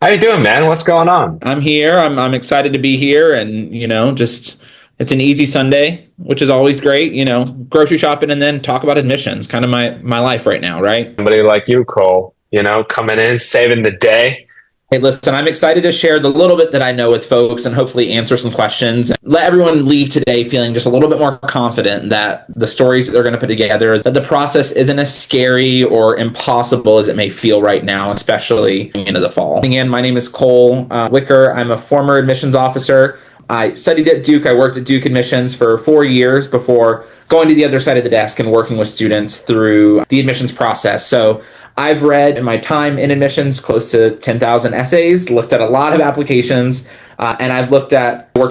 How you doing, man? What's going on? I'm here. I'm excited to be here, and just it's an easy Sunday, which is always great. Grocery shopping and then talk about admissions. Kind of my life right now, right? Somebody like you, Cole, coming in, saving the day. Hey, listen, I'm excited to share the little bit that I know with folks and hopefully answer some questions. Let everyone leave today feeling just a little bit more confident that the stories that they're going to put together, that the process isn't as scary or impossible as it may feel right now, especially into the fall. Again, my name is Cole Wicker. I'm a former admissions officer. I studied at Duke. I worked at Duke Admissions for 4 years before going to the other side of the desk and working with students through the admissions process. So I've read in my time in admissions close to 10,000 essays, looked at a lot of applications, and I've worked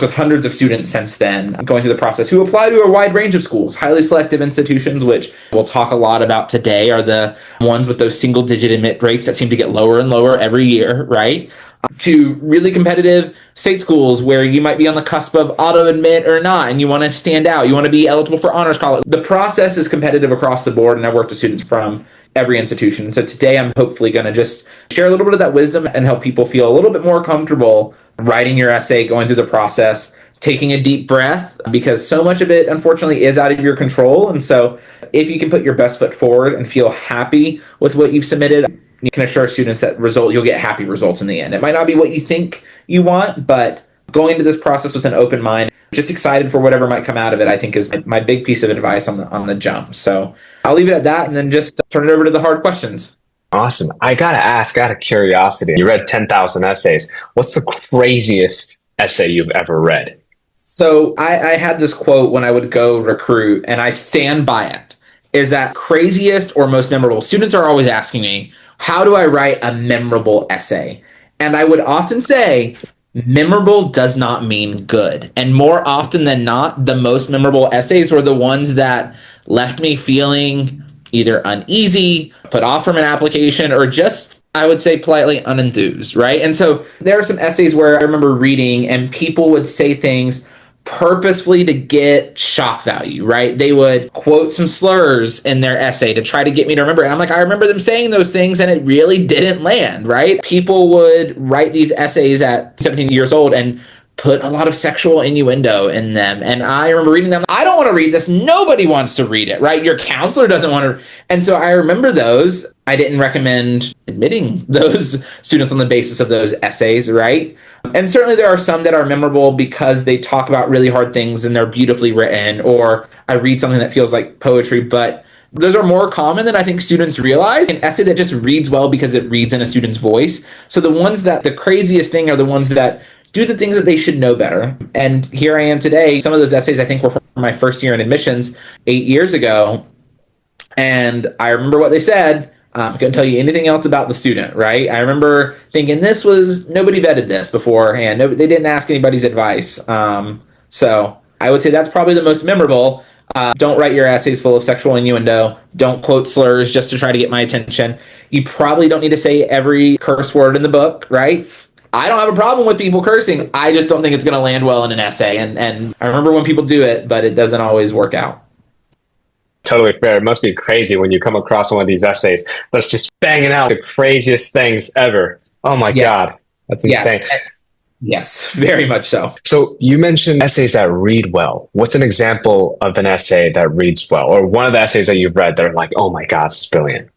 with hundreds of students since then, going through the process who apply to a wide range of schools. Highly selective institutions, which we'll talk a lot about today, are the ones with those single digit admit rates that seem to get lower and lower every year, right? To really competitive state schools where you might be on the cusp of auto admit or not, and you want to stand out, you want to be eligible for honors college. The process is competitive across the board, and I've worked with students from every institution. So today I'm hopefully going to just share a little bit of that wisdom and help people feel a little bit more comfortable writing your essay, going through the process, taking a deep breath, because so much of it, unfortunately, is out of your control. And so if you can put your best foot forward and feel happy with what you've submitted, you can assure students that you'll get happy results in the end. It might not be what you think you want, but going into this process with an open mind, just excited for whatever might come out of it, I think is my big piece of advice on the jump. So I'll leave it at that and then just turn it over to the hard questions. Awesome. I gotta ask, out of curiosity, you read 10,000 essays. What's the craziest essay you've ever read? So I had this quote when I would go recruit, and I stand by it, is that craziest or most memorable. Students are always asking me, how do I write a memorable essay? And I would often say, memorable does not mean good. And more often than not, the most memorable essays were the ones that left me feeling either uneasy, put off from an application, or just, I would say politely, unenthused, right? And so there are some essays where I remember reading and people would say things purposefully to get shock value, right? They would quote some slurs in their essay to try to get me to remember. And I'm like, I remember them saying those things and it really didn't land, right? People would write these essays at 17 years old and put a lot of sexual innuendo in them. And I remember reading them. I don't want to read this. Nobody wants to read it, right? Your counselor doesn't want to. And so I remember those. I didn't recommend admitting those students on the basis of those essays, right? And certainly there are some that are memorable because they talk about really hard things and they're beautifully written, or I read something that feels like poetry, but those are more common than I think students realize. An essay that just reads well because it reads in a student's voice. So the craziest thing are the ones that do the things that they should know better. And here I am today. Some of those essays I think were from my first year in admissions 8 years ago. And I remember what they said. I couldn't tell you anything else about the student, right? I remember thinking nobody vetted this beforehand. No, they didn't ask anybody's advice. So I would say that's probably the most memorable. Don't write your essays full of sexual innuendo. Don't quote slurs just to try to get my attention. You probably don't need to say every curse word in the book, right? I don't have a problem with people cursing. I just don't think it's going to land well in an essay. And I remember when people do it, but it doesn't always work out. Totally fair. It must be crazy when you come across one of these essays that's just banging out the craziest things ever. Oh my God. Yes. That's Yes. insane. Yes, very much so. So you mentioned essays that read well. What's an example of an essay that reads well, or one of the essays that you've read that are like, oh my God, this is brilliant?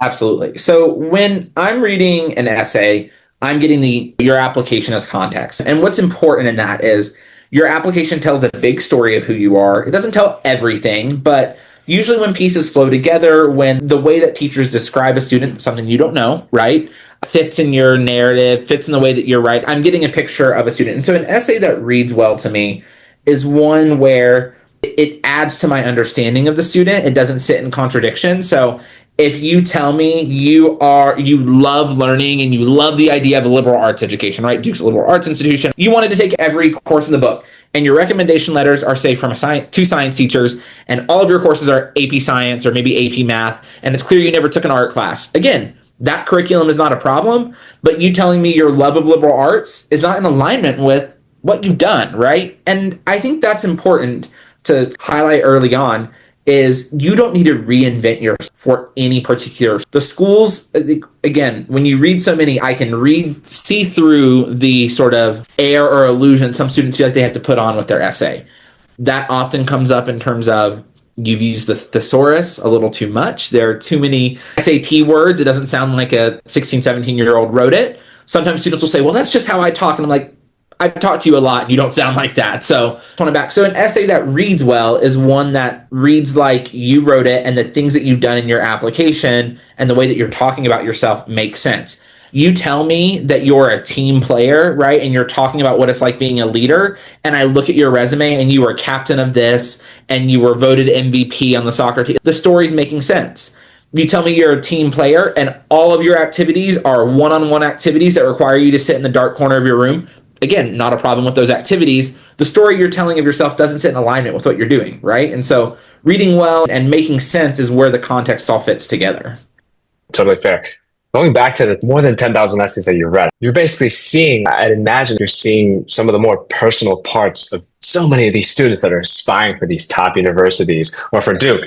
Absolutely. So when I'm reading an essay, I'm getting your application as context. And what's important in that is your application tells a big story of who you are. It doesn't tell everything, but usually when pieces flow together, when the way that teachers describe a student, something you don't know, right, fits in your narrative, fits in the way that you're right, I'm getting a picture of a student. And so an essay that reads well to me is one where it adds to my understanding of the student. It doesn't sit in contradiction. So if you tell me you love learning and you love the idea of a liberal arts education, right? Duke's a liberal arts institution. You wanted to take every course in the book, and your recommendation letters are, say, from two science teachers, and all of your courses are AP Science or maybe AP Math, and it's clear you never took an art class. Again, that curriculum is not a problem, but you telling me your love of liberal arts is not in alignment with what you've done, right? And I think that's important to highlight early on. is you don't need to reinvent yourself for any particular. The schools, again, when you read so many, I can see through the sort of air or illusion some students feel like they have to put on with their essay. That often comes up in terms of you've used the thesaurus a little too much. There are too many SAT words. It doesn't sound like a 16, 17-year-old wrote it. Sometimes students will say, well, that's just how I talk. And I'm like, I've talked to you a lot and you don't sound like that. So So an essay that reads well is one that reads like you wrote it, and the things that you've done in your application and the way that you're talking about yourself make sense. You tell me that you're a team player, right? And you're talking about what it's like being a leader. And I look at your resume and you were captain of this and you were voted MVP on the soccer team. The story's making sense. You tell me you're a team player and all of your activities are one-on-one activities that require you to sit in the dark corner of your room. Again, not a problem with those activities. The story you're telling of yourself doesn't sit in alignment with what you're doing, right? And so reading well and making sense is where the context all fits together. Totally fair. Going back to the more than 10,000 essays that you read, you're basically seeing, I'd imagine you're seeing some of the more personal parts of so many of these students that are aspiring for these top universities or for Duke.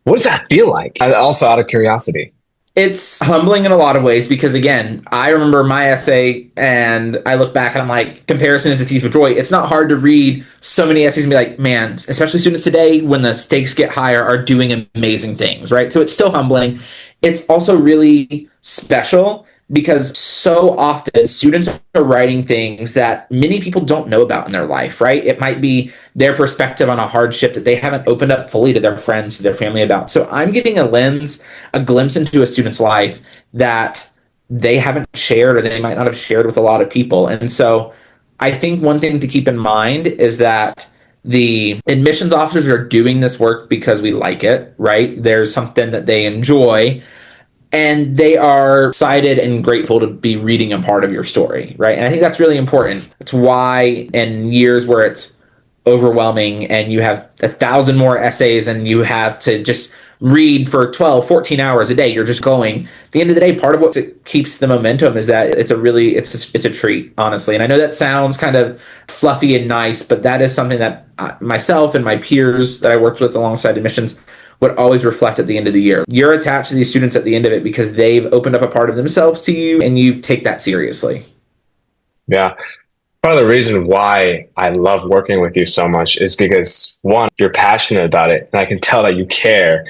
What does that feel like? Also, out of curiosity. It's humbling in a lot of ways because, again, I remember my essay and I look back and I'm like, comparison is a thief of joy. It's not hard to read so many essays and be like, man, especially students today, when the stakes get higher, are doing amazing things, right? So it's still humbling. It's also really special because so often students are writing things that many people don't know about in their life, right? It might be their perspective on a hardship that they haven't opened up fully to their friends, to their family about. So I'm getting a glimpse into a student's life that they haven't shared or they might not have shared with a lot of people. And so I think one thing to keep in mind is that the admissions officers are doing this work because we like it, right? There's something that they enjoy. And they are excited and grateful to be reading a part of your story, right? And I think that's really important. It's why in years where it's overwhelming and you have 1,000 more essays and you have to just read for 12, 14 hours a day, you're just going. At the end of the day, part of what keeps the momentum is that it's a treat, honestly. And I know that sounds kind of fluffy and nice, but that is something that myself and my peers that I worked with alongside admissions would always reflect at the end of the year. You're attached to these students at the end of it because they've opened up a part of themselves to you and you take that seriously. Yeah. Part of the reason why I love working with you so much is because, one, you're passionate about it and I can tell that you care.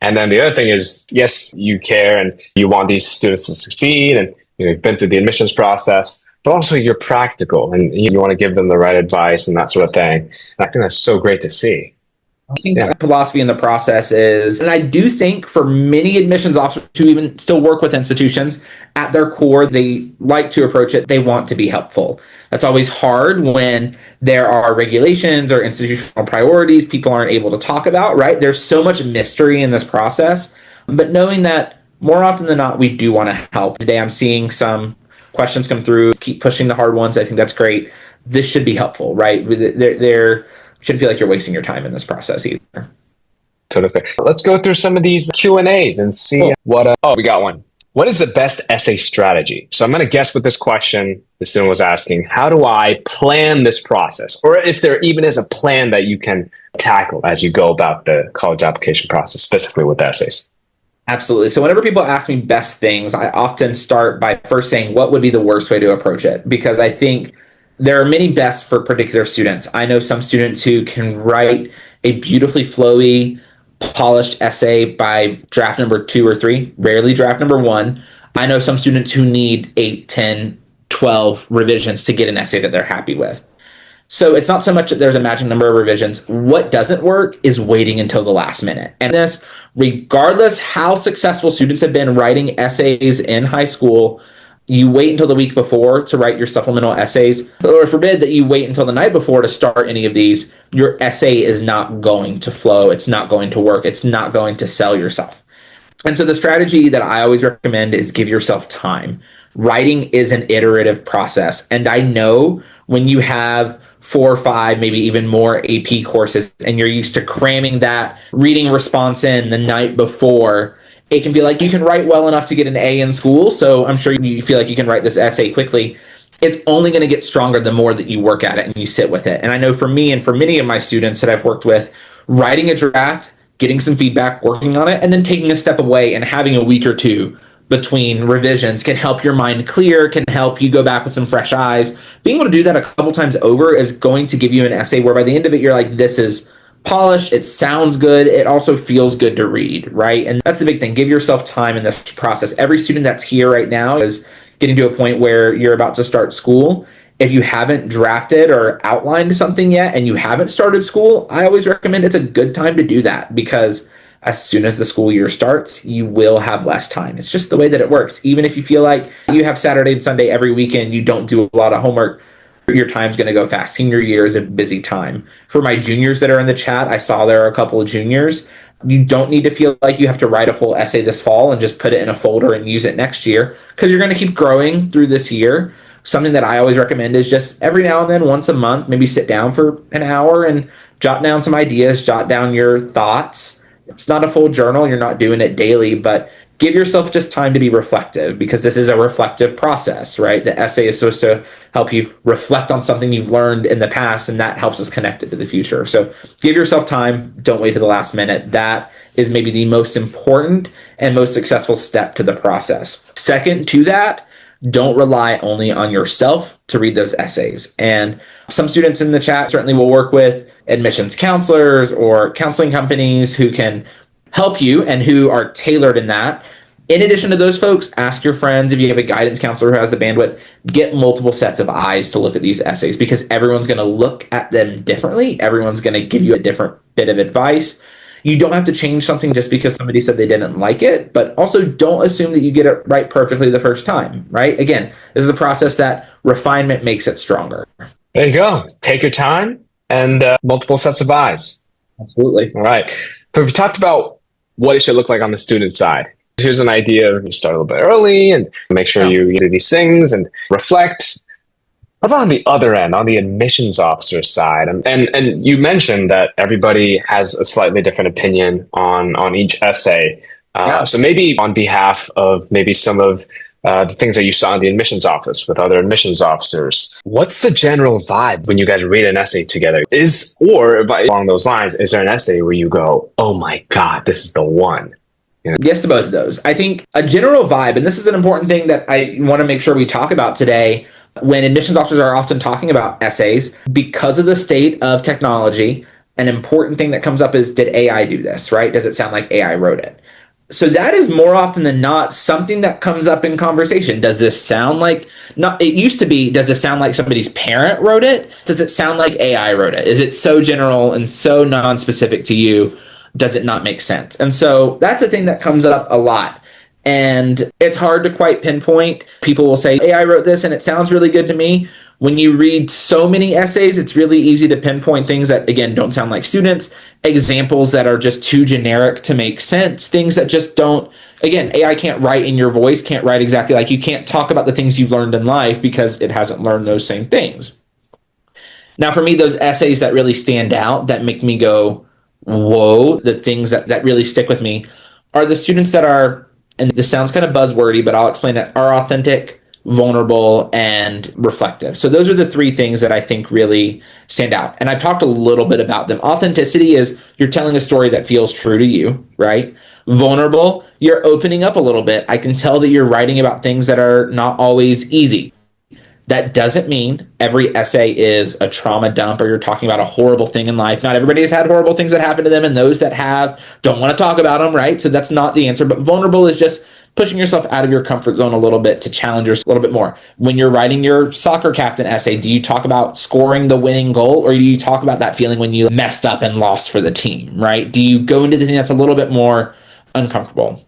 And then the other thing is, yes, you care and you want these students to succeed and you've been through the admissions process, but also you're practical and you want to give them the right advice and that sort of thing. And I think that's so great to see. I think philosophy in the process is, and I do think for many admissions officers who even still work with institutions, at their core, they like to approach it. They want to be helpful. That's always hard when there are regulations or institutional priorities people aren't able to talk about, right? There's so much mystery in this process, but knowing that more often than not, we do want to help. Today, I'm seeing some questions come through. Keep pushing the hard ones. I think that's great. This should be helpful, right? They're shouldn't feel like you're wasting your time in this process either. Totally. Let's go through some of these Q&As and see what... we got one. What is the best essay strategy? So I'm going to guess with this question, the student was asking, how do I plan this process? Or if there even is a plan that you can tackle as you go about the college application process, specifically with essays. Absolutely. So whenever people ask me best things, I often start by first saying, what would be the worst way to approach it? Because I think there are many bests for particular students. I know some students who can write a beautifully flowy, polished essay by draft number 2 or 3, rarely draft number 1. I know some students who need 8, 10, 12 revisions to get an essay that they're happy with. So it's not so much that there's a magic number of revisions. What doesn't work is waiting until the last minute. And this, regardless how successful students have been writing essays in high school, you wait until the week before to write your supplemental essays, or forbid that you wait until the night before to start any of these, your essay is not going to flow. It's not going to work. It's not going to sell yourself. And so the strategy that I always recommend is give yourself time. Writing is an iterative process. And I know when you have 4 or 5, maybe even more AP courses, and you're used to cramming that reading response in the night before, it can feel like you can write well enough to get an A in school, so I'm sure you feel like you can write this essay quickly. It's only going to get stronger the more that you work at it and you sit with it. And I know for me and for many of my students that I've worked with, writing a draft getting some feedback, working on it, and then taking a step away and having a week or two between revisions can help your mind clear, can help you go back with some fresh eyes. Being able to do that a couple times over is going to give you an essay where by the end of it, you're like, this is polished, it sounds good, it also feels good to read, right? And that's the big thing. Give yourself time in this process. Every student that's here right now is getting to a point where you're about to start school. If you haven't drafted or outlined something yet and you haven't started school, I always recommend it's a good time to do that, because as soon as the school year starts, you will have less time. It's just the way that it works. Even if you feel like you have Saturday and Sunday every weekend, you don't do a lot of homework, your time's going to go fast. Senior year is a busy time. For my juniors that are in the chat, I saw there are a couple of juniors. You don't need to feel like you have to write a full essay this fall and just put it in a folder and use it next year, because you're going to keep growing through this year. Something that I always recommend is just every now and then, once a month, maybe sit down for an hour and jot down some ideas, jot down your thoughts. It's not a full journal. You're not doing it daily, but give yourself just time to be reflective, because this is a reflective process, right? The essay is supposed to help you reflect on something you've learned in the past, and that helps us connect it to the future. So give yourself time. Don't wait to the last minute. That is maybe the most important and most successful step to the process. Second to that, don't rely only on yourself to read those essays. And some students in the chat certainly will work with admissions counselors or counseling companies who can help you and who are tailored in that. In addition to those folks, ask your friends. If you have a guidance counselor who has the bandwidth, get multiple sets of eyes to look at these essays, because everyone's going to look at them differently. Everyone's going to give you a different bit of advice. You don't have to change something just because somebody said they didn't like it, but also don't assume that you get it right perfectly the first time, right? Again, this is a process that refinement makes it stronger. There you go. Take your time and multiple sets of eyes. Absolutely. All right. So we talked about what it should look like on the student side. Here's an idea. You start a little bit early and make sure you do these things and reflect. What about on the other end, on the admissions officer side? And you mentioned that everybody has a slightly different opinion on each essay. So maybe on behalf of maybe some of the things that you saw in the admissions office with other admissions officers, what's the general vibe when you guys read an essay together? Along those lines, is there an essay where you go, oh my God, this is the one? Yes to both of those. I think a general vibe, and this is an important thing that I want to make sure we talk about today, when admissions officers are often talking about essays, because of the state of technology, an important thing that comes up is, did AI do this, right? Does it sound like AI wrote it? So that is more often than not something that comes up in conversation. Does this sound like, not, it used to be, does it sound like somebody's parent wrote it? Does it sound like AI wrote it? Is it so general and so non-specific to you? Does it not make sense? And so that's a thing that comes up a lot. And it's hard to quite pinpoint. People will say, AI wrote this and it sounds really good to me. When you read so many essays, it's really easy to pinpoint things that, again, don't sound like students, examples that are just too generic to make sense, things that just don't, again, AI can't write in your voice, can't write exactly like you, can't talk about the things you've learned in life because it hasn't learned those same things. Now, for me, those essays that really stand out, that make me go, whoa, the things that really stick with me are the students that are, and this sounds kind of buzzwordy, but I'll explain it, are authentic, vulnerable, and reflective. So those are the three things that I think really stand out. And I've talked a little bit about them. Authenticity is you're telling a story that feels true to you, right? Vulnerable, you're opening up a little bit. I can tell that you're writing about things that are not always easy. That doesn't mean every essay is a trauma dump or you're talking about a horrible thing in life. Not everybody has had horrible things that happen to them, and those that have don't want to talk about them, right? So that's not the answer. But vulnerable is just pushing yourself out of your comfort zone a little bit to challenge yourself a little bit more. When you're writing your soccer captain essay, do you talk about scoring the winning goal, or do you talk about that feeling when you messed up and lost for the team, right? Do you go into the thing that's a little bit more uncomfortable?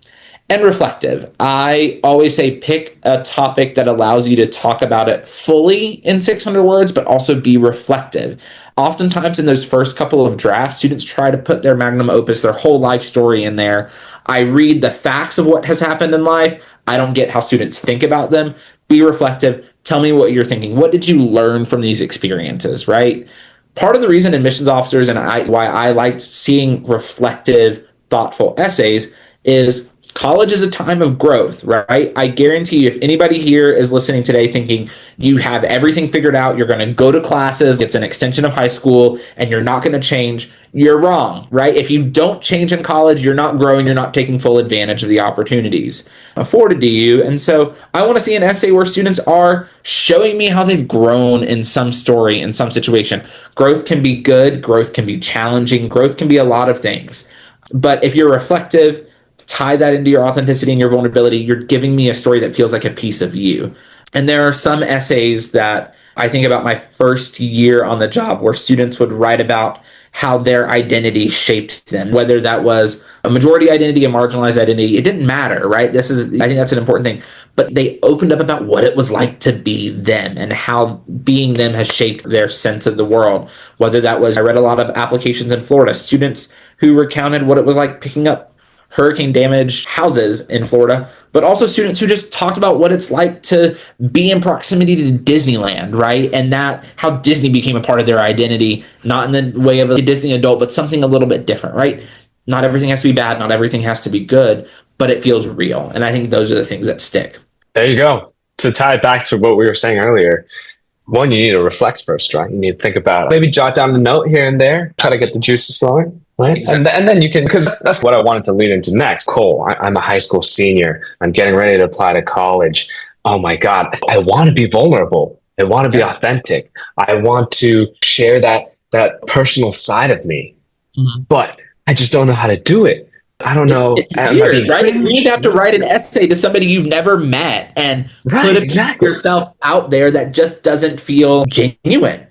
And reflective. I always say pick a topic that allows you to talk about it fully in 600 words, but also be reflective. Oftentimes in those first couple of drafts, students try to put their magnum opus, their whole life story in there. I read the facts of what has happened in life. I don't get how students think about them. Be reflective. Tell me what you're thinking. What did you learn from these experiences, right? Part of the reason admissions officers and why I liked seeing reflective, thoughtful essays is College is a time of growth, right? I guarantee you, if anybody here is listening today thinking you have everything figured out, you're going to go to classes, it's an extension of high school, and you're not going to change, you're wrong, right? If you don't change in college, you're not growing, you're not taking full advantage of the opportunities afforded to you. And so I want to see an essay where students are showing me how they've grown in some story, in some situation. Growth can be good, growth can be challenging, growth can be a lot of things. But if you're reflective, tie that into your authenticity and your vulnerability, you're giving me a story that feels like a piece of you. And there are some essays that I think about my first year on the job where students would write about how their identity shaped them, whether that was a majority identity, a marginalized identity, it didn't matter, right? I think that's an important thing. But they opened up about what it was like to be them and how being them has shaped their sense of the world. Whether that was, I read a lot of applications in Florida, students who recounted what it was like picking up hurricane damaged houses in Florida, but also students who just talked about what it's like to be in proximity to Disneyland, right? And that how Disney became a part of their identity, not in the way of a Disney adult, but something a little bit different, right? Not everything has to be bad, not everything has to be good, but it feels real. And I think those are the things that stick. There you go. To tie it back to what we were saying earlier, one, you need to reflect first, right? You need to think about, maybe jot down a note here and there, try to get the juices flowing. Right. Exactly. And then you can, because that's what I wanted to lead into next. Cole, I'm a high school senior. I'm getting ready to apply to college. Oh my God. I want to be vulnerable. I want to be authentic. I want to share that personal side of me, but I just don't know how to do it. I don't know. It's weird, right? You have to write an essay to somebody you've never met and put yourself out there that just doesn't feel genuine.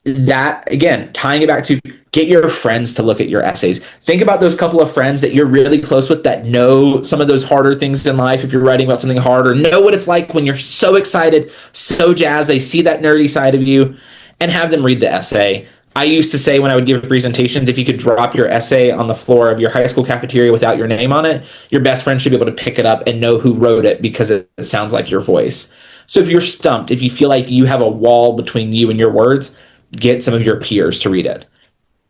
That, again, tying it back to get your friends to look at your essays. Think about those couple of friends that you're really close with that know some of those harder things in life. If you're writing about something harder, know what it's like when you're so excited, so jazzed, they see that nerdy side of you, and have them read the essay. I used to say when I would give presentations, if you could drop your essay on the floor of your high school cafeteria without your name on it, your best friend should be able to pick it up and know who wrote it because it sounds like your voice. So if you're stumped, if you feel like you have a wall between you and your words, get some of your peers to read it.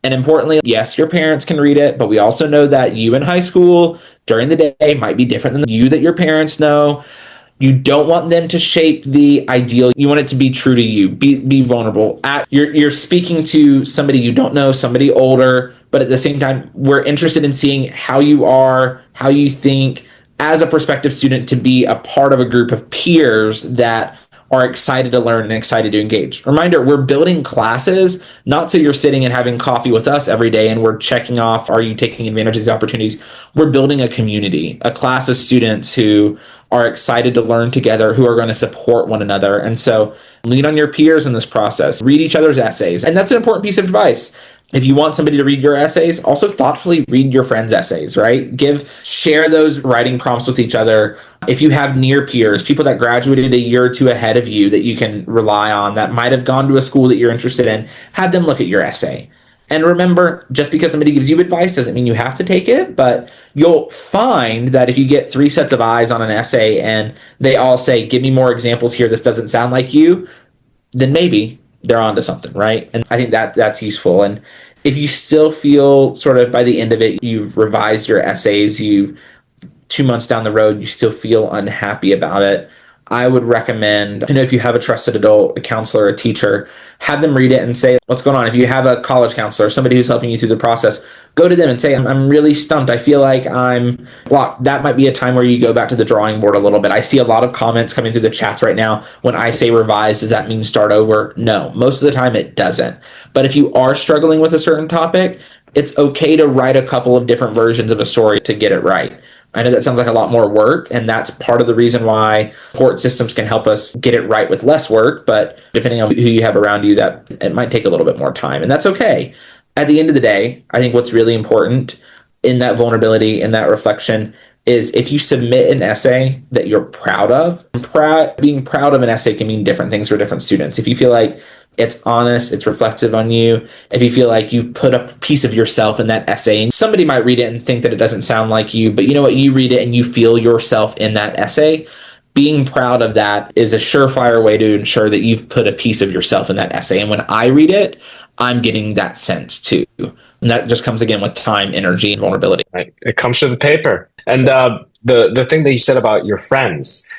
And importantly, yes, your parents can read it, but we also know that you in high school during the day might be different than you that your parents know. You don't want them to shape the ideal. You want it to be true to you. Be vulnerable. You're speaking to somebody you don't know, somebody older, but at the same time, we're interested in seeing how you are, how you think as a prospective student to be a part of a group of peers that are excited to learn and excited to engage. Reminder, we're building classes, not so you're sitting and having coffee with us every day and we're checking off, are you taking advantage of these opportunities? We're building a community, a class of students who are excited to learn together, who are going to support one another. And so lean on your peers in this process, read each other's essays. And that's an important piece of advice. If you want somebody to read your essays, also thoughtfully read your friends' essays, right? Share those writing prompts with each other. If you have near peers, people that graduated a year or two ahead of you that you can rely on, that might have gone to a school that you're interested in, have them look at your essay. And remember, just because somebody gives you advice doesn't mean you have to take it, but you'll find that if you get 3 sets of eyes on an essay and they all say, give me more examples here, this doesn't sound like you, then maybe they're onto something, right? And I think that's useful. And if you still feel sort of by the end of it, you've revised your essays, 2 months down the road, you still feel unhappy about it, I would recommend, if you have a trusted adult, a counselor, a teacher, have them read it and say, what's going on? If you have a college counselor, somebody who's helping you through the process, go to them and say, I'm really stumped. I feel like I'm blocked. That might be a time where you go back to the drawing board a little bit. I see a lot of comments coming through the chats right now. When I say revise, does that mean start over? No, most of the time it doesn't. But if you are struggling with a certain topic, it's okay to write a couple of different versions of a story to get it right. I know that sounds like a lot more work, and that's part of the reason why support systems can help us get it right with less work, but depending on who you have around you, that it might take a little bit more time, and that's okay. At the end of the day, I think what's really important in that vulnerability, in that reflection, is if you submit an essay that you're proud of, being proud of an essay can mean different things for different students. If you feel like it's honest, it's reflective on you, if you feel like you've put a piece of yourself in that essay, and somebody might read it and think that it doesn't sound like you, but you know what, you read it and you feel yourself in that essay, being proud of that is a surefire way to ensure that you've put a piece of yourself in that essay. And when I read it, I'm getting that sense too. And that just comes again with time, energy, and vulnerability. Right. It comes to the paper. And The thing that you said about your friends,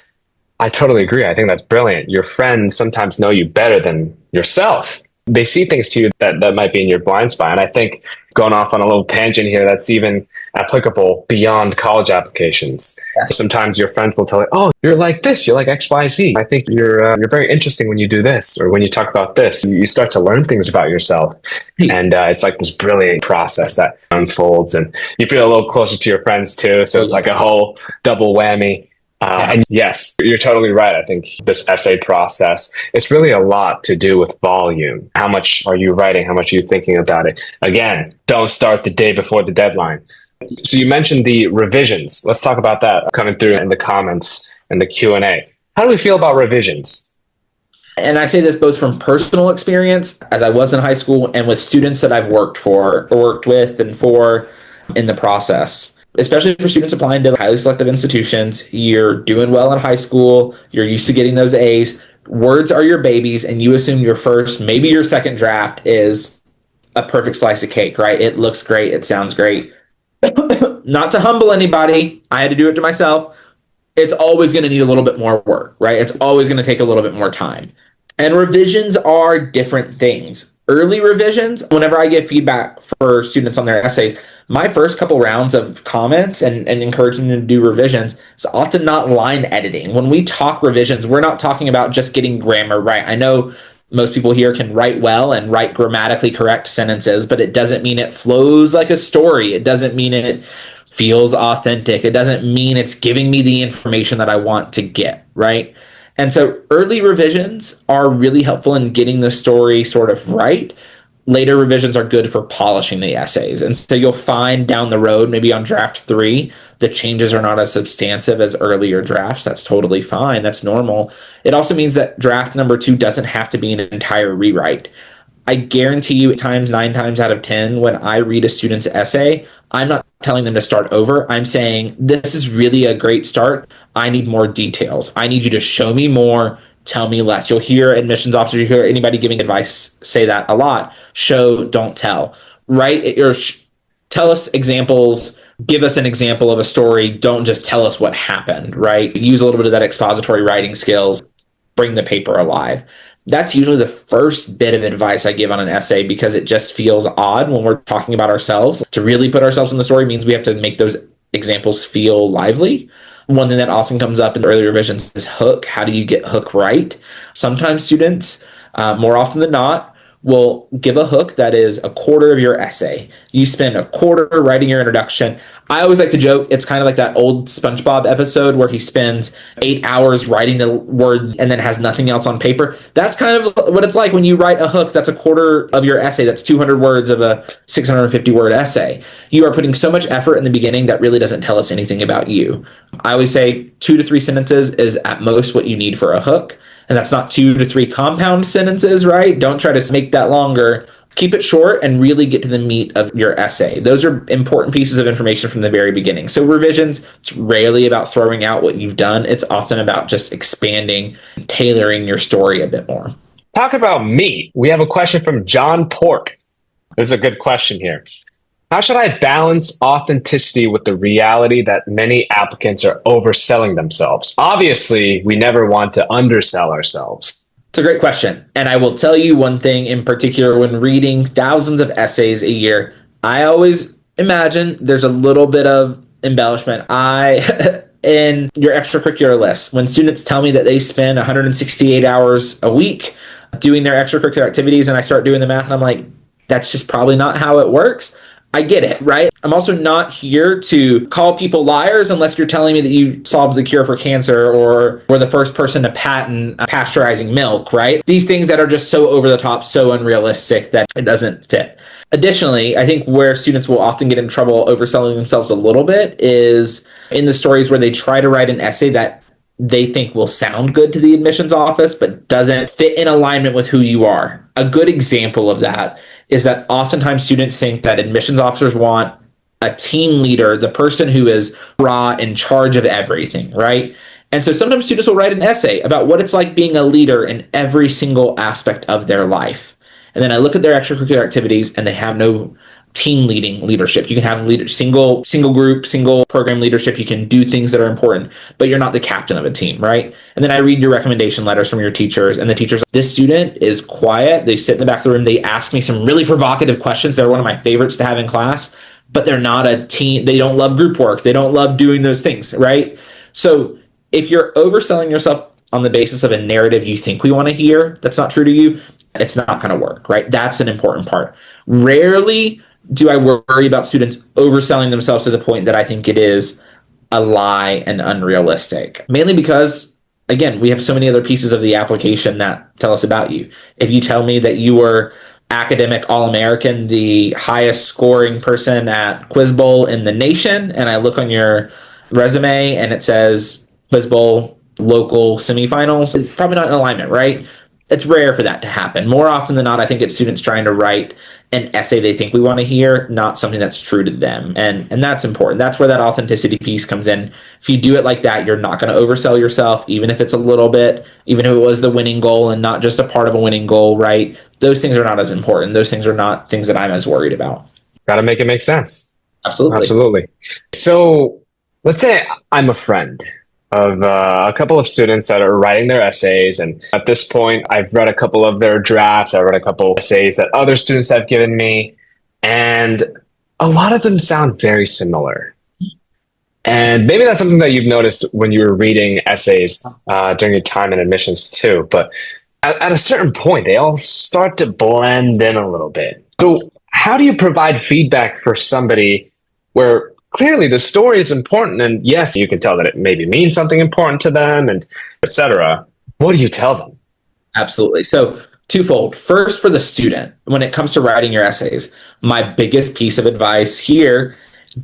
I totally agree. I think that's brilliant. Your friends sometimes know you better than yourself. They see things to you that might be in your blind spot. And I think, going off on a little tangent here, that's even applicable beyond college applications. Yeah. Sometimes your friends will tell you, "Oh, you're like this. You're like XYZ. I think you're very interesting when you do this or when you talk about this." You start to learn things about yourself, and it's like this brilliant process that unfolds, and you feel a little closer to your friends too. So it's like a whole double whammy. And yes, you're totally right. I think this essay process, it's really a lot to do with volume. How much are you writing? How much are you thinking about it? Again, don't start the day before the deadline. So you mentioned the revisions. Let's talk about that coming through in the comments and the Q&A. How do we feel about revisions? And I say this both from personal experience as I was in high school and with students that I've worked with and for in the process. Especially for students applying to highly selective institutions, you're doing well in high school, you're used to getting those A's, words are your babies, and you assume your first, maybe your second draft is a perfect slice of cake, right? It looks great, it sounds great. Not to humble anybody, I had to do it to myself. It's always going to need a little bit more work, right? It's always going to take a little bit more time. And revisions are different things. Early revisions, whenever I get feedback for students on their essays, my first couple rounds of comments and encouraging them to do revisions is often not line editing. When we talk revisions, we're not talking about just getting grammar right. I know most people here can write well and write grammatically correct sentences, but it doesn't mean it flows like a story. It doesn't mean it feels authentic. It doesn't mean it's giving me the information that I want to get, right? And so early revisions are really helpful in getting the story sort of right. Later revisions are good for polishing the essays. And so you'll find down the road, maybe on draft 3, the changes are not as substantive as earlier drafts. That's totally fine. That's normal. It also means that draft number 2 doesn't have to be an entire rewrite. I guarantee you 9 times out of 10, when I read a student's essay, I'm not telling them to start over. I'm saying, this is really a great start. I need more details. I need you to show me more, tell me less. You'll hear admissions officers, you hear anybody giving advice say that a lot. Show, don't tell. Right? Tell us examples. Give us an example of a story. Don't just tell us what happened, right? Use a little bit of that expository writing skills. Bring the paper alive. That's usually the first bit of advice I give on an essay, because it just feels odd when we're talking about ourselves. To really put ourselves in the story means we have to make those examples feel lively. One thing that often comes up in early revisions is hook. How do you get hook right? Sometimes students, more often than not, will give a hook that is a quarter of your essay. You spend a quarter writing your introduction. I always like to joke, it's kind of like that old SpongeBob episode where he spends 8 hours writing the word and then has nothing else on paper. That's kind of what it's like when you write a hook that's a quarter of your essay. That's 200 words of a 650 word essay. You are putting so much effort in the beginning that really doesn't tell us anything about you. I always say 2 to 3 sentences is at most what you need for a hook. And that's not 2 to 3 compound sentences, right? Don't try to make that longer. Keep it short and really get to the meat of your essay. Those are important pieces of information from the very beginning. So revisions, it's rarely about throwing out what you've done. It's often about just expanding, tailoring your story a bit more. Talk about meat. We have a question from John Pork. This is a good question here. How should I balance authenticity with the reality that many applicants are overselling themselves? Obviously, we never want to undersell ourselves. It's a great question. And I will tell you one thing in particular, when reading thousands of essays a year, I always imagine there's a little bit of embellishment. In your extracurricular list, when students tell me that they spend 168 hours a week doing their extracurricular activities, and I start doing the math, and I'm like, that's just probably not how it works. I get it, right? I'm also not here to call people liars unless you're telling me that you solved the cure for cancer or were the first person to patent pasteurizing milk, right? These things that are just so over the top, so unrealistic that it doesn't fit. Additionally, I think where students will often get in trouble overselling themselves a little bit is in the stories where they try to write an essay that they think will sound good to the admissions office, but doesn't fit in alignment with who you are. A good example of that is that oftentimes students think that admissions officers want a team leader, the person who is raw in charge of everything, right? And so sometimes students will write an essay about what it's like being a leader in every single aspect of their life. And then I look at their extracurricular activities and they have no team leadership. You can have single group, single program leadership. You can do things that are important, but you're not the captain of a team, right? And then I read your recommendation letters from your teachers, and the teachers, this student is quiet. They sit in the back of the room. They ask me some really provocative questions. They're one of my favorites to have in class, but they're not a team. They don't love group work. They don't love doing those things, right? So if you're overselling yourself on the basis of a narrative you think we want to hear that's not true to you, it's not going to work, right? That's an important part. Rarely do I worry about students overselling themselves to the point that I think it is a lie and unrealistic? Mainly because, again, we have so many other pieces of the application that tell us about you. If you tell me that you were academic All-American, the highest scoring person at Quiz Bowl in the nation, and I look on your resume and it says Quiz Bowl local semifinals, it's probably not in alignment, right? It's rare for that to happen. More often than not, I think it's students trying to write an essay they think we want to hear, not something that's true to them. And that's important. That's where that authenticity piece comes in. If you do it like that, you're not going to oversell yourself, even if it's a little bit, even if it was the winning goal and not just a part of a winning goal, right? Those things are not as important. Those things are not things that I'm as worried about. Got to make it make sense. Absolutely. Absolutely. So let's say I'm a friend of a couple of students that are writing their essays. And at this point, I've read a couple of their drafts. I've read a couple of essays that other students have given me. And a lot of them sound very similar. And maybe that's something that you've noticed when you were reading essays during your time in admissions too. But at a certain point, they all start to blend in a little bit. So how do you provide feedback for somebody where clearly the story is important, and yes, you can tell that it maybe means something important to them, and etc. What do you tell them? Absolutely. So twofold. First, for the student, when it comes to writing your essays, my biggest piece of advice here,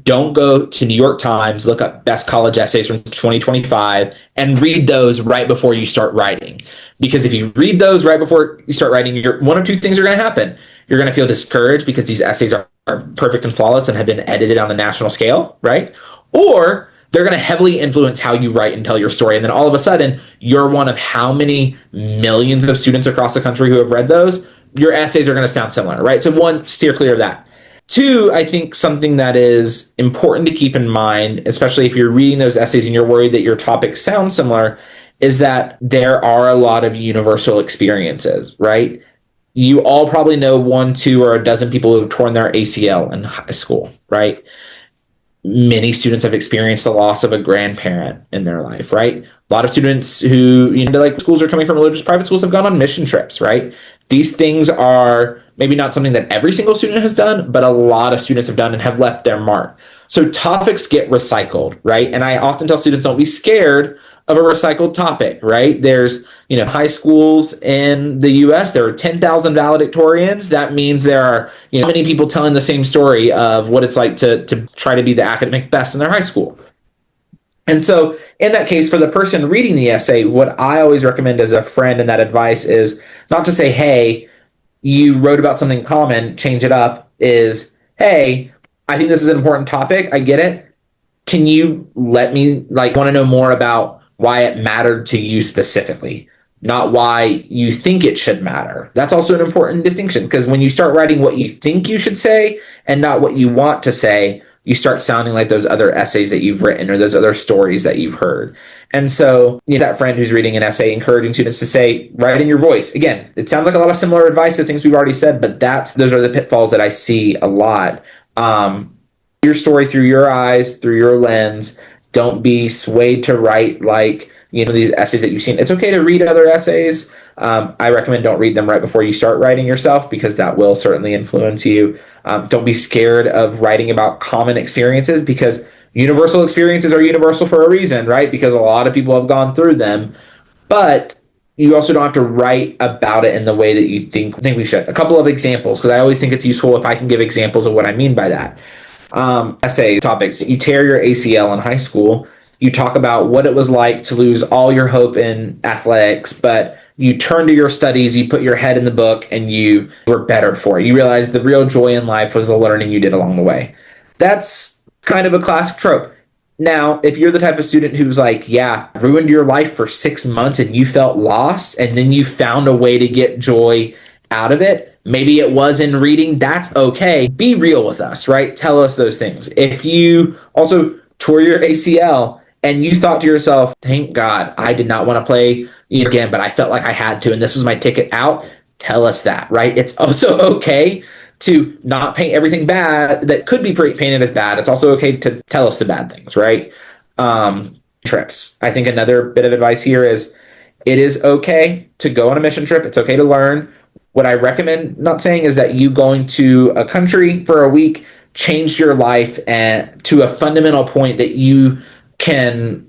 don't go to New York Times, look up best college essays from 2025 and read those right before you start writing. Because if you read those right before you start writing, one of two things are going to happen. You're going to feel discouraged because these essays are perfect and flawless and have been edited on a national scale, right? Or they're going to heavily influence how you write and tell your story. And then all of a sudden, you're one of how many millions of students across the country who have read those? Your essays are going to sound similar, right? So one, steer clear of that. Two, I think something that is important to keep in mind, especially if you're reading those essays and you're worried that your topics sound similar, is that there are a lot of universal experiences, right? You all probably know one, two, or a dozen people who have torn their ACL in high school, right? Many students have experienced the loss of a grandparent in their life, right? A lot of students who, like schools are coming from religious private schools have gone on mission trips, right? These things are maybe not something that every single student has done, but a lot of students have done and have left their mark. So topics get recycled, right? And I often tell students, don't be scared of a recycled topic, right? There's, high schools in the US, there are 10,000 valedictorians. That means there are, many people telling the same story of what it's like to try to be the academic best in their high school. And so in that case, for the person reading the essay, what I always recommend as a friend and that advice is not to say, hey, you wrote about something common, change it up, is, hey, I think this is an important topic. I get it. Can you let me want to know more about why it mattered to you specifically, not why you think it should matter. That's also an important distinction, because when you start writing what you think you should say and not what you want to say, you start sounding like those other essays that you've written or those other stories that you've heard. And so that friend who's reading an essay, encouraging students to say, write in your voice. Again, it sounds like a lot of similar advice to things we've already said, but those are the pitfalls that I see a lot. Your story through your eyes, through your lens. Don't be swayed to write these essays that you've seen. It's okay to read other essays. I recommend don't read them right before you start writing yourself, because that will certainly influence you. Don't be scared of writing about common experiences, because universal experiences are universal for a reason, right? Because a lot of people have gone through them. But you also don't have to write about it in the way that you think we should. A couple of examples, because I always think it's useful if I can give examples of what I mean by that. Essay topics. You tear your ACL in high school. You talk about what it was like to lose all your hope in athletics, but you turn to your studies, you put your head in the book, and you were better for it. You realize the real joy in life was the learning you did along the way. That's kind of a classic trope. Now, if you're the type of student who's ruined your life for 6 months and you felt lost, and then you found a way to get joy out of it. Maybe it was in reading. That's okay. Be real with us, right? Tell us those things. If you also tore your ACL and you thought to yourself, thank God I did not want to play again, but I felt like I had to, and this was my ticket out, tell us that, right? It's also okay to not paint everything bad that could be painted as bad. It's also okay to tell us the bad things, right? Trips. I think another bit of advice here is it is okay to go on a mission trip. It's okay to learn. What I recommend not saying is that you going to a country for a week changed your life and to a fundamental point that you can.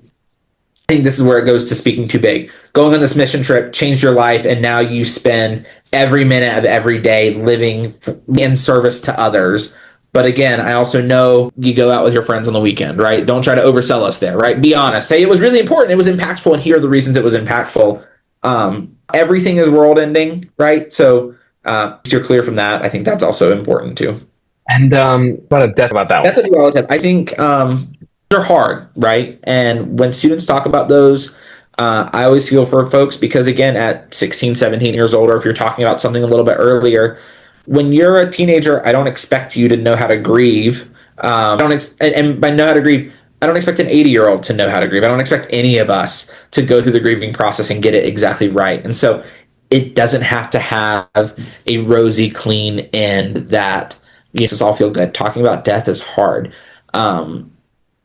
I think this is where it goes to speaking too big. Going on this mission trip changed your life, and now you spend every minute of every day living in service to others. But again, I also know you go out with your friends on the weekend, right? Don't try to oversell us there, right? Be honest. Say it was really important. It was impactful, and here are the reasons it was impactful. Everything is world ending, right? So you're clear from that. I think that's also important too. And about a death about that Death of a relative. I think they're hard, right? And when students talk about those, I always feel for folks because, again, at 16, 17 years old, or if you're talking about something a little bit earlier, when you're a teenager, I don't expect you to know how to grieve. And by know how to grieve, I don't expect an 80-year-old to know how to grieve. I don't expect any of us to go through the grieving process and get it exactly right. And so it doesn't have to have a rosy, clean end that makes us all feel good. Talking about death is hard.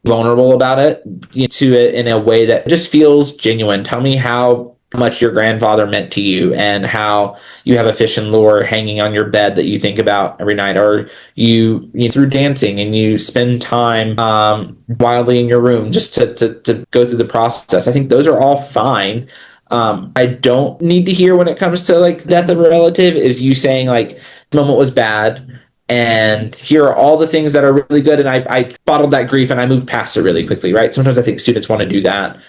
Vulnerable about it, to it in a way that just feels genuine. Tell me how much your grandfather meant to you and how you have a fish and lure hanging on your bed that you think about every night, or you through dancing and you spend time wildly in your room just to go through the process. I think those are all fine. I don't need to hear when it comes to like death of a relative is you saying like the moment was bad and here are all the things that are really good, and I bottled that grief and I moved past it really quickly, right? Sometimes I think students want to do that.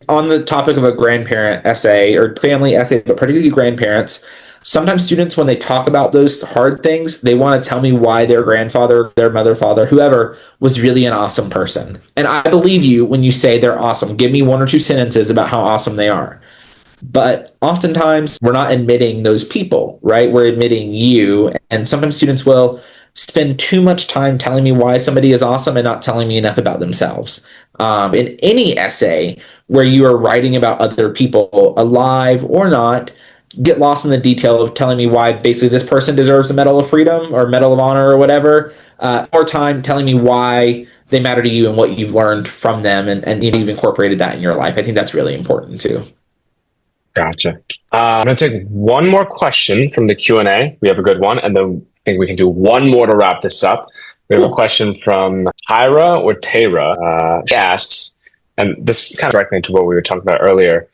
On the topic of a grandparent essay or family essay, but particularly grandparents, sometimes students, when they talk about those hard things, they want to tell me why their grandfather, their mother, father, whoever was really an awesome person. And I believe you when you say they're awesome. Give me one or two sentences about how awesome they are. But oftentimes we're not admitting those people, right? We're admitting you. And sometimes students will spend too much time telling me why somebody is awesome and not telling me enough about themselves. In any essay where you are writing about other people, alive or not, get lost in the detail of telling me why basically this person deserves the Medal of Freedom or Medal of Honor or whatever, more time telling me why they matter to you and what you've learned from them, and you've incorporated that in your life. I think that's really important too. Gotcha. I'm going to take one more question from the Q&A. We have a good one, and then I think we can do one more to wrap this up. We have a question from Tyra or Tara. She asks, and this is kind of directly into what we were talking about earlier,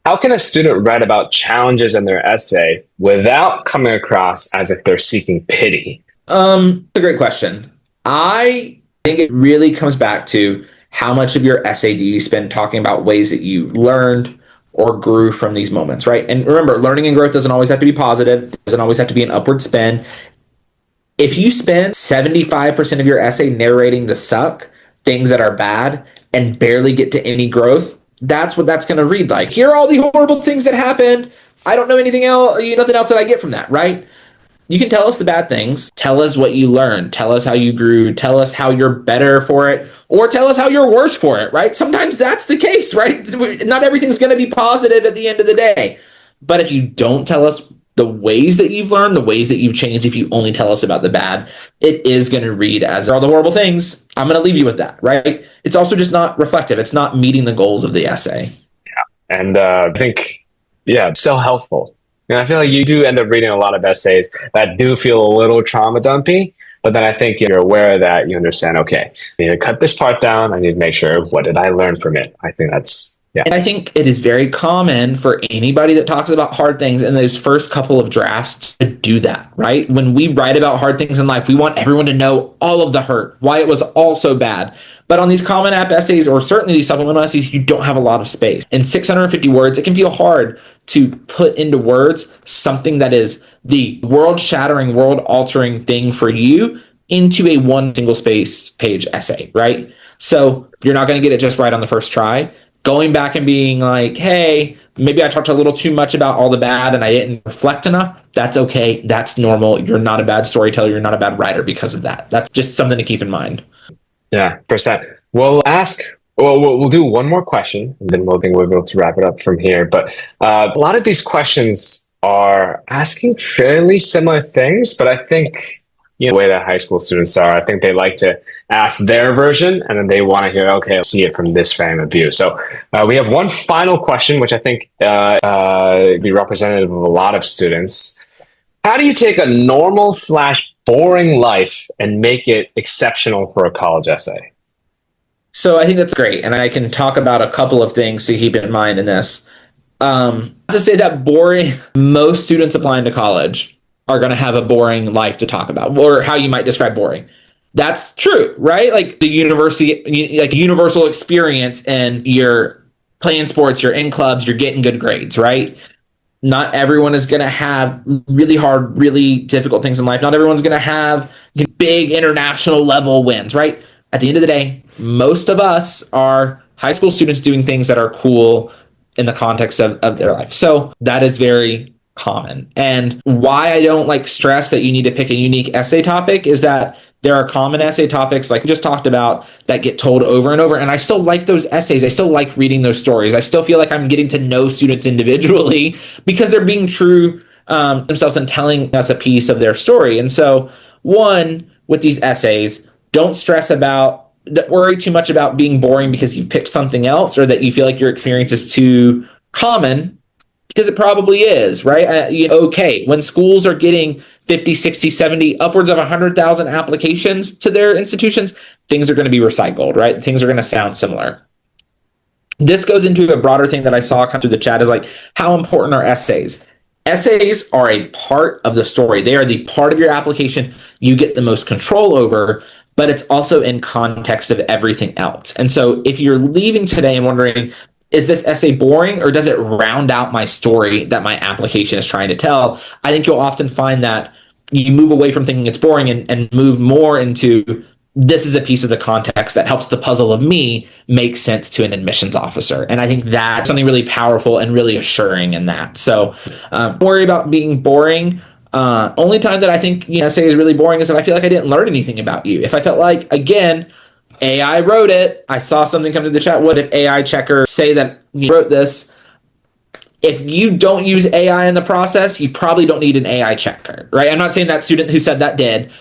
how can a student write about challenges in their essay without coming across as if they're seeking pity? It's a great question. I think it really comes back to how much of your essay do you spend talking about ways that you learned or grew from these moments, right? And remember, learning and growth doesn't always have to be positive, doesn't always have to be an upward spin. If you spend 75% of your essay narrating the suck, things that are bad, and barely get to any growth, that's what that's going to read like. Here are all the horrible things that happened. I don't know anything else, nothing else that I get from that, right? You can tell us the bad things. Tell us what you learned. Tell us how you grew. Tell us how you're better for it, or tell us how you're worse for it, right? Sometimes that's the case, right? Not everything's going to be positive at the end of the day. But if you don't tell us the ways that you've learned, the ways that you've changed, if you only tell us about the bad, it is going to read as all the horrible things. I'm going to leave you with that, right? It's also just not reflective. It's not meeting the goals of the essay. Yeah. And I think, it's so helpful. And I feel like you do end up reading a lot of essays that do feel a little trauma dumpy, but then I think you're aware of that, you understand, okay, I need to cut this part down. I need to make sure, what did I learn from it? I think that's, yeah. And I think it is very common for anybody that talks about hard things in those first couple of drafts to do that, right? When we write about hard things in life, we want everyone to know all of the hurt, why it was all so bad. But on these Common App essays, or certainly these supplemental essays, you don't have a lot of space. In 650 words, it can feel hard to put into words something that is the world-shattering, world-altering thing for you into a one single space page essay, right? So you're not going to get it just right on the first try. Going back and being like, hey, maybe I talked a little too much about all the bad and I didn't reflect enough. That's okay. That's normal. You're not a bad storyteller. You're not a bad writer because of that. That's just something to keep in mind. Yeah, percent. We'll do one more question, and then we'll be able to wrap it up from here. But a lot of these questions are asking fairly similar things, but I think the way that high school students are, I think they like to ask their version, and then they want to hear, okay, I'll see it from this frame of view. So we have one final question, which I think be representative of a lot of students. How do you take a normal / boring life and make it exceptional for a college essay? So I think that's great. And I can talk about a couple of things to keep in mind in this. To say that boring, most students applying to college are going to have a boring life to talk about, or how you might describe boring. That's true, right? Like the university, like universal experience, and you're playing sports, you're in clubs, you're getting good grades, right? Not everyone is going to have really hard, really difficult things in life. Not everyone's going to have big international level wins, right? At the end of the day, most of us are high school students doing things that are cool in the context of their life. So that is very common. And why I don't like stress that you need to pick a unique essay topic is that there are common essay topics like we just talked about that get told over and over. And I still like those essays. I still like reading those stories. I still feel like I'm getting to know students individually because they're being true themselves and telling us a piece of their story. And so one, with these essays, don't worry too much about being boring because you picked something else or that you feel like your experience is too common, because it probably is, right? Okay, when schools are getting 50, 60, 70, upwards of 100,000 applications to their institutions, things are going to be recycled, right? Things are going to sound similar. This goes into a broader thing that I saw come through the chat is like, how important are essays? Essays are a part of the story. They are the part of your application you get the most control over, but it's also in context of everything else. And so if you're leaving today and wondering, is this essay boring or does it round out my story that my application is trying to tell? I think you'll often find that you move away from thinking it's boring and move more into, this is a piece of the context that helps the puzzle of me make sense to an admissions officer. And I think that's something really powerful and really assuring in that. So don't worry about being boring. Only time that I think essay is really boring is if I feel like I didn't learn anything about you. If I felt like, again, AI wrote it, I saw something come to the chat, what if AI checker say that you wrote this? If you don't use AI in the process, you probably don't need an AI checker, right? I'm not saying that student who said that did.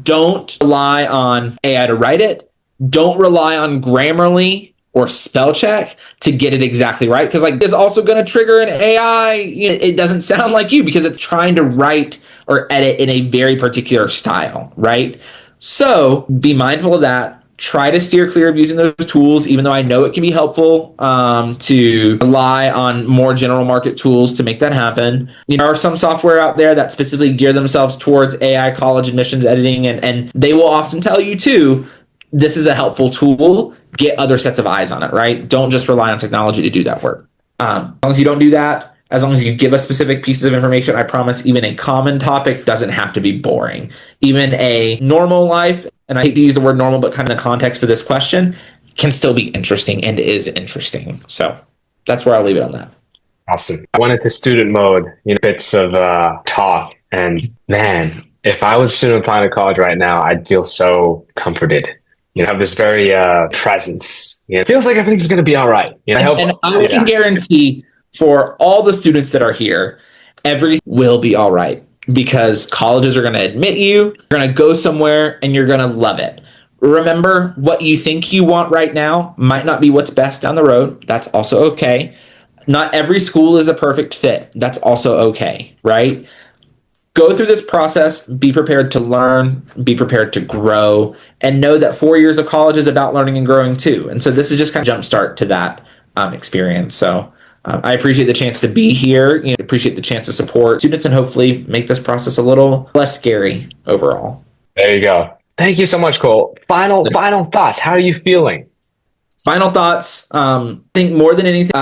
Don't rely on AI to write it. Don't rely on Grammarly or spell check to get it exactly right. Because like this is also going to trigger an AI. It doesn't sound like you because it's trying to write or edit in a very particular style, right? So be mindful of that. Try to steer clear of using those tools, even though I know it can be helpful to rely on more general market tools to make that happen. There are some software out there that specifically gear themselves towards AI college admissions editing, and they will often tell you too, this is a helpful tool. Get other sets of eyes on it, right? Don't just rely on technology to do that work. As long as you don't do that, as long as you give us specific pieces of information, I promise even a common topic doesn't have to be boring. Even a normal life, and I hate to use the word normal, but kind of the context of this question, can still be interesting and is interesting. So that's where I'll leave it on that. Awesome. I went into student mode, bits of talk, and man, if I was a student applying to college right now, I'd feel so comforted. Have this very presence. It feels like everything's going to be all right. I can guarantee for all the students that are here, everything will be all right because colleges are going to admit you, you're going to go somewhere, and you're going to love it. Remember, what you think you want right now might not be what's best down the road. That's also okay. Not every school is a perfect fit. That's also okay, right? Go through this process, be prepared to learn, be prepared to grow, and know that 4 years of college is about learning and growing too. And so this is just kind of jumpstart to that experience. So I appreciate the chance to be here, appreciate the chance to support students and hopefully make this process a little less scary overall. There you go. Thank you so much, Cole. Final thoughts. How are you feeling? Final thoughts. I think more than anything,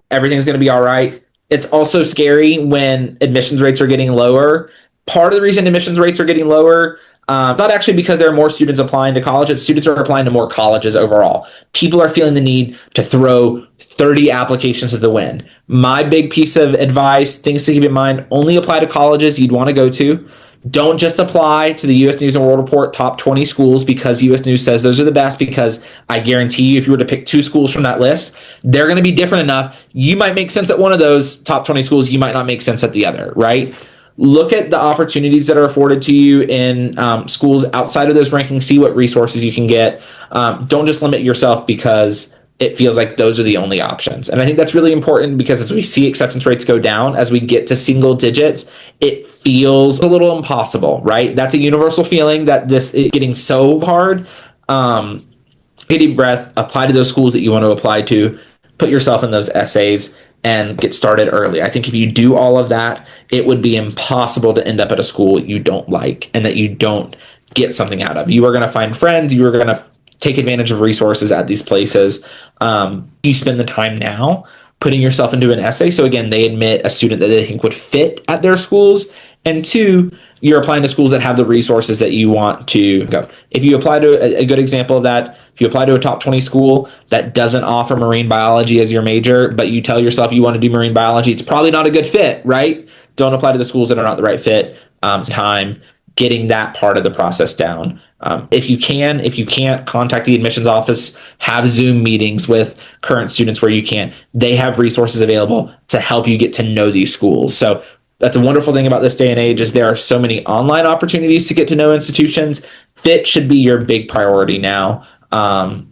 everything's going to be all right. It's also scary when admissions rates are getting lower. Part of the reason admissions rates are getting lower Not actually because there are more students applying to colleges. Students are applying to more colleges overall. People are feeling the need to throw 30 applications to the wind. My big piece of advice, things to keep in mind, only apply to colleges you'd want to go to. Don't just apply to the U.S. News and World Report top 20 schools because U.S. News says those are the best, because I guarantee you if you were to pick 2 schools from that list, they're going to be different enough. You might make sense at one of those top 20 schools. You might not make sense at the other, right? Look at the opportunities that are afforded to you in schools outside of those rankings. See what resources you can get. Don't just limit yourself because it feels like those are the only options. And I think that's really important because as we see acceptance rates go down, as we get to single digits, it feels a little impossible, right? That's a universal feeling that this is getting so hard. Take a deep breath, apply to those schools that you want to apply to, put yourself in those essays, and get started early. I think if you do all of that, it would be impossible to end up at a school you don't like and that you don't get something out of. You are going to find friends. You are going to take advantage of resources at these places. You spend the time now putting yourself into an essay. So again, they admit a student that they think would fit at their schools. And 2, you're applying to schools that have the resources that you want to go. If you apply to a good example of that, if you apply to a top 20 school that doesn't offer marine biology as your major, but you tell yourself you want to do marine biology, it's probably not a good fit, right? Don't apply to the schools that are not the right fit. Time getting that part of the process down. If you can't, contact the admissions office, have Zoom meetings with current students where you can. They have resources available to help you get to know these schools. So that's a wonderful thing about this day and age is there are so many online opportunities to get to know institutions. Fit should be your big priority now.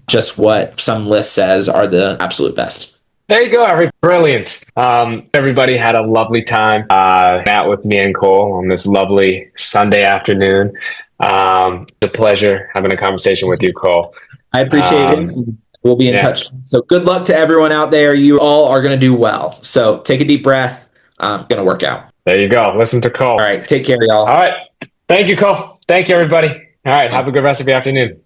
Just what some list says are the absolute best. There you go, brilliant. Everybody had a lovely time out with me and Cole on this lovely Sunday afternoon. It's a pleasure having a conversation with you, Cole. I appreciate it. We'll be in touch. So good luck to everyone out there. You all are going to do well. So take a deep breath. Going to work out. There you go. Listen to Cole. All right. Take care, y'all. All right. Thank you, Cole. Thank you, everybody. All right. Have a good rest of your afternoon.